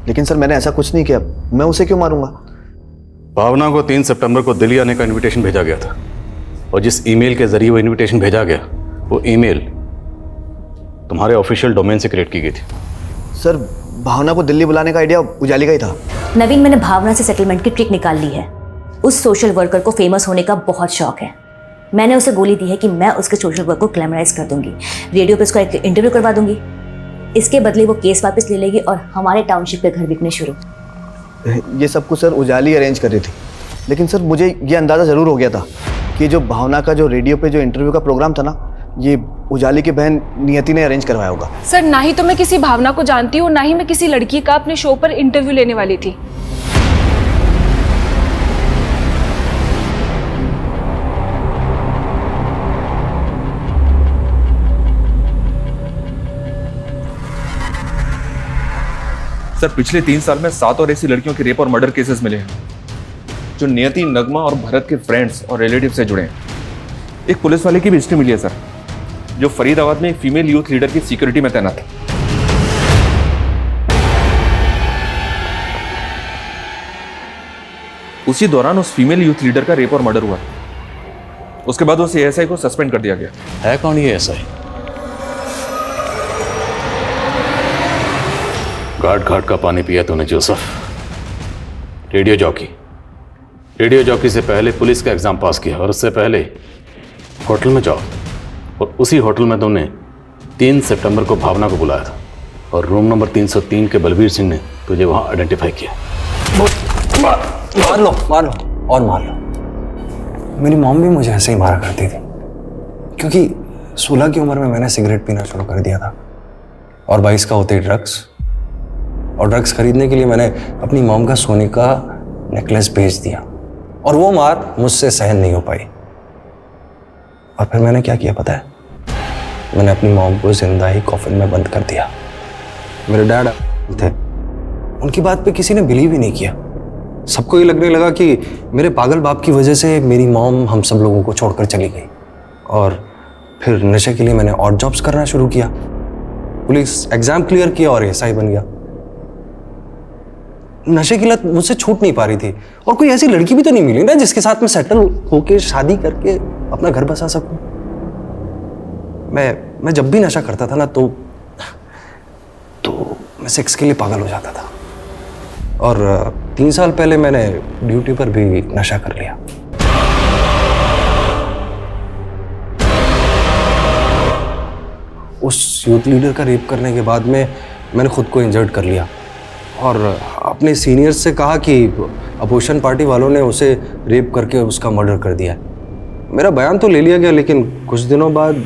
A: लेकिन सर मैंने ऐसा कुछ नहीं किया। मैं उसे क्यों मारूंगा?
H: भावना को 3 सितंबर को दिल्ली आने का इनविटेशन भेजा गया था, और जिस ईमेल के जरिए वो इनविटेशन भेजा गया, वो ईमेल तुम्हारे ऑफिशियल डोमेन से क्रिएट की गई थी।
A: सर, भावना को दिल्ली बुलाने का आइडिया उजाली का ही था।
D: नवीन, मैंने भावना से सेटलमेंट की ट्रिक निकाल ली है। उस सोशल वर्कर को फेमस होने का बहुत शौक है। मैंने उसे गोली दी है कि मैं उसके सोशल वर्क को ग्लैमराइज कर दूंगी, रेडियो पे उसका एक इंटरव्यू करवा दूंगी। इसके बदले वो केस वापस ले लेगी और हमारे टाउनशिप के घर बिकने शुरू।
A: ये सब कुछ सर उजाली अरेंज कर रही थी, लेकिन सर मुझे ये अंदाज़ा ज़रूर हो गया था कि जो भावना का जो रेडियो पे जो इंटरव्यू का प्रोग्राम था ना, ये उजाली की बहन नियति ने अरेंज करवाया होगा।
I: सर, ना ही तो मैं किसी भावना को जानती हूँ, ना ही मैं किसी लड़की का अपने शो पर इंटरव्यू लेने वाली थी।
Q: सर, पिछले 3 साल में 7 और ऐसी लड़कियों के रेप और मर्डर केसेस मिले हैं जो नियति, नगमा और भरत के फ्रेंड्स और रिलेटिव से जुड़े हैं। एक पुलिस वाले की भी हिस्ट्री मिली है सर, जो फरीदाबाद में एक फीमेल यूथ लीडर की सिक्योरिटी में तैनात है। उसी दौरान उस फीमेल यूथ लीडर का रेप और मर्डर हुआ। उसके बाद उस एएसआई को सस्पेंड कर दिया गया।
H: है कौन ये एएसआई? घाट घाट का पानी पिया तूने जोसेफ। रेडियो जॉकी से पहले पुलिस का एग्जाम पास किया, और उससे पहले होटल में जाओ, और उसी होटल में तुमने 3 सितंबर को भावना को बुलाया था, और रूम नंबर 303 के बलबीर सिंह ने तुझे वहां आइडेंटिफाई किया।
G: मार लो और मार लो। मेरी मॉम भी मुझे ऐसे ही मारा करती थी, क्योंकि 16 की उम्र में मैंने सिगरेट पीना शुरू कर दिया था, और 22 का होते ही ड्रग्स,
S: और ड्रग्स खरीदने के लिए मैंने अपनी मॉम का सोने का नेकलेस बेच दिया और वो मार मुझसे सहन नहीं हो पाई। और फिर मैंने क्या किया पता है? मैंने अपनी मॉम को जिंदा ही कॉफिन में बंद कर दिया। मेरे डैड थे, उनकी बात पे किसी ने बिलीव ही नहीं किया। सबको ये लगने लगा कि मेरे पागल बाप की वजह से मेरी मॉम हम सब लोगों को छोड़कर चली गई। और फिर नशे के लिए मैंने ऑड जॉब्स करना शुरू किया। पुलिस एग्जाम क्लियर किया और एसआई बन गया। नशे की लत मुझसे छूट नहीं पा रही थी और कोई ऐसी लड़की भी तो नहीं मिली ना जिसके साथ मैं सेटल होके शादी करके अपना घर बसा सकूं। मैं जब भी नशा करता था ना तो मैं सेक्स के लिए पागल हो जाता था। और 3 साल पहले मैंने ड्यूटी पर भी नशा कर लिया। उस यूथ लीडर का रेप करने के बाद में मैंने खुद को इंजर्ड कर लिया और अपने सीनियर्स से कहा कि अपोजिशन पार्टी वालों ने उसे रेप करके उसका मर्डर कर दिया। मेरा बयान तो ले लिया गया लेकिन कुछ दिनों बाद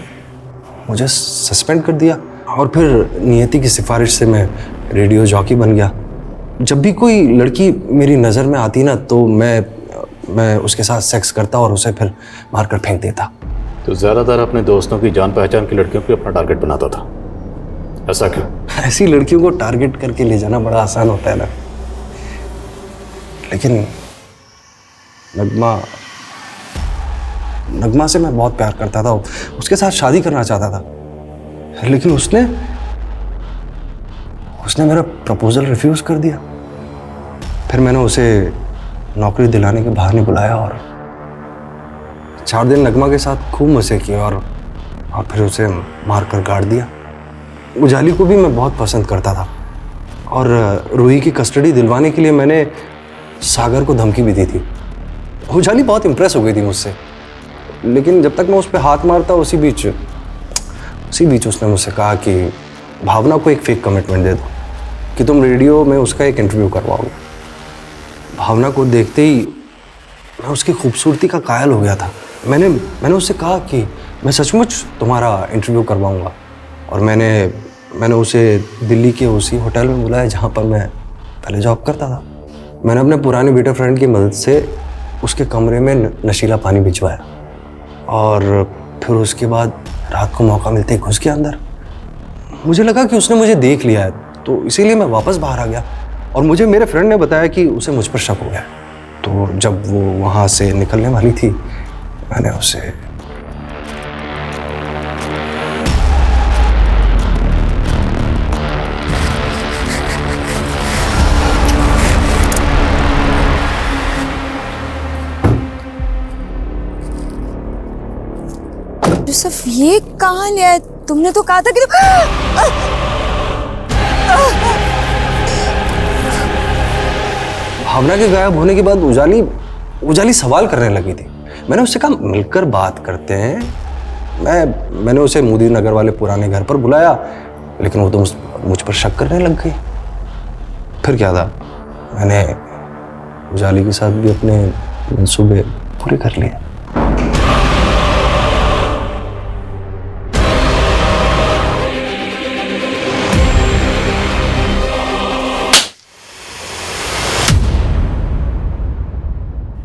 S: मुझे सस्पेंड कर दिया और फिर नियति की सिफारिश से मैं रेडियो जॉकी बन गया। जब भी कोई लड़की मेरी नज़र में आती ना तो मैं उसके साथ सेक्स करता और उसे फिर मारकर फेंक देता।
H: तो ज़्यादातर अपने दोस्तों की जान पहचान की लड़कियों को अपना टारगेट बनाता था, ऐसा क्यों?
S: ऐसी लड़कियों को टारगेट करके ले जाना बड़ा आसान होता है ना, लेकिन नगमा से मैं बहुत प्यार करता था, उसके साथ शादी करना चाहता था, लेकिन उसने मेरा प्रपोजल रिफ्यूज कर दिया। फिर मैंने उसे नौकरी दिलाने के बहाने बुलाया और 4 दिन नगमा के साथ खूब मजे किए और फिर उसे मारकर गाड़ दिया। उजाली को भी मैं बहुत पसंद करता था और रूही की कस्टडी दिलवाने के लिए मैंने सागर को धमकी भी दी थी। उजाली बहुत इम्प्रेस हो गई थी मुझसे, लेकिन जब तक मैं उस पर हाथ मारता उसी बीच उसने मुझसे कहा कि भावना को एक फेक कमिटमेंट दे दो कि तुम रेडियो में उसका एक इंटरव्यू करवाओगे। भावना को देखते ही मैं उसकी खूबसूरती का कायल हो गया था। मैंने उससे कहा कि मैं सचमुच तुम्हारा इंटरव्यू करवाऊंगा और मैंने उसे दिल्ली के उसी होटल में बुलाया जहाँ पर मैं पहले जॉब करता था। मैंने अपने पुराने बेटे फ्रेंड की मदद से उसके कमरे में नशीला पानी भिजवाया और फिर उसके बाद रात को मौका मिलते ही घुस गया अंदर। मुझे लगा कि उसने मुझे देख लिया है तो इसीलिए मैं वापस बाहर आ गया और मुझे मेरे फ्रेंड ने बताया कि उसे मुझ पर शक हो गया। तो जब वो वहाँ से निकलने वाली थी मैंने उसे
U: यूसुफ ये कहाँ ले आए? तुमने तो कहा था कि
S: भावना के गायब होने के बाद उजाली सवाल करने लगी थी। मैंने उससे कहा मिलकर बात करते हैं। मैंने उसे मोदी नगर वाले पुराने घर पर बुलाया लेकिन वो तो मुझ पर शक करने लग गई। फिर क्या था, मैंने उजाली के साथ भी अपने मंसूबे पूरे कर लिए।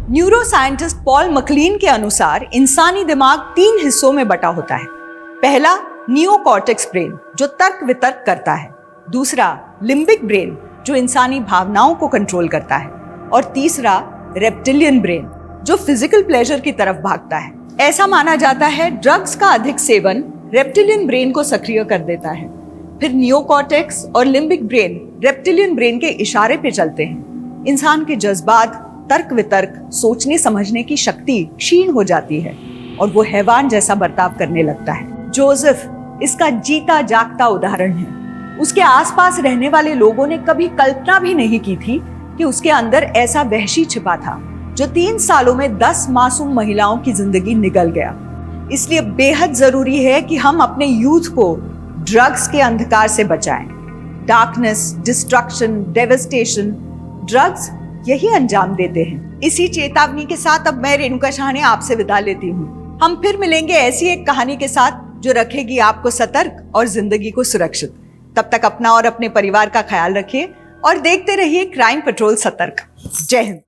O: न्यूरो साइंटिस्ट पॉल मकलीन के अनुसार इंसानी दिमाग 3 हिस्सों में बटा होता है। पहला नियोकॉर्टेक्स ब्रेन जो तर्क वितर्क करता है, दूसरा लिम्बिक ब्रेन जो इंसानी भावनाओं को कंट्रोल करता है और तीसरा रेप्टिलियन ब्रेन जो फिजिकल प्लेजर की तरफ भागता है। ऐसा माना जाता है ड्रग्स का अधिक सेवन रेप्टिलियन ब्रेन को सक्रिय कर देता है। फिर नियोकॉर्टेक्स और लिम्बिक ब्रेन रेप्टिलियन ब्रेन के इशारे पे चलते हैं। इंसान के जज्बात, तर्क वितर्क, सोचने समझने की शक्ति क्षीण हो जाती है और वो हैवान जैसा बर्ताव करने लगता है। जोसेफ इसका जीता जागता उदाहरण है। उसके आसपास रहने वाले लोगों ने कभी कल्पना भी नहीं की थी कि उसके अंदर ऐसा वहशी छिपा था जो 3 सालों में 10 मासूम महिलाओं की जिंदगी निगल गया। इसलिए बेहद जरूरी है कि हम अपने यूथ को ड्रग्स के अंधकार से बचाएं। डार्कनेस, डिस्ट्रक्शन, डेवस्टेशन, ड्रग्स यही अंजाम देते हैं। इसी चेतावनी के साथ अब मैं रेणुका शाह ने आपसे विदा लेती हूँ। हम फिर मिलेंगे ऐसी एक कहानी के साथ जो रखेगी आपको सतर्क और जिंदगी को सुरक्षित। तब तक अपना और अपने परिवार का ख्याल रखिए और देखते रहिए क्राइम पेट्रोल सतर्क। जय हिंद।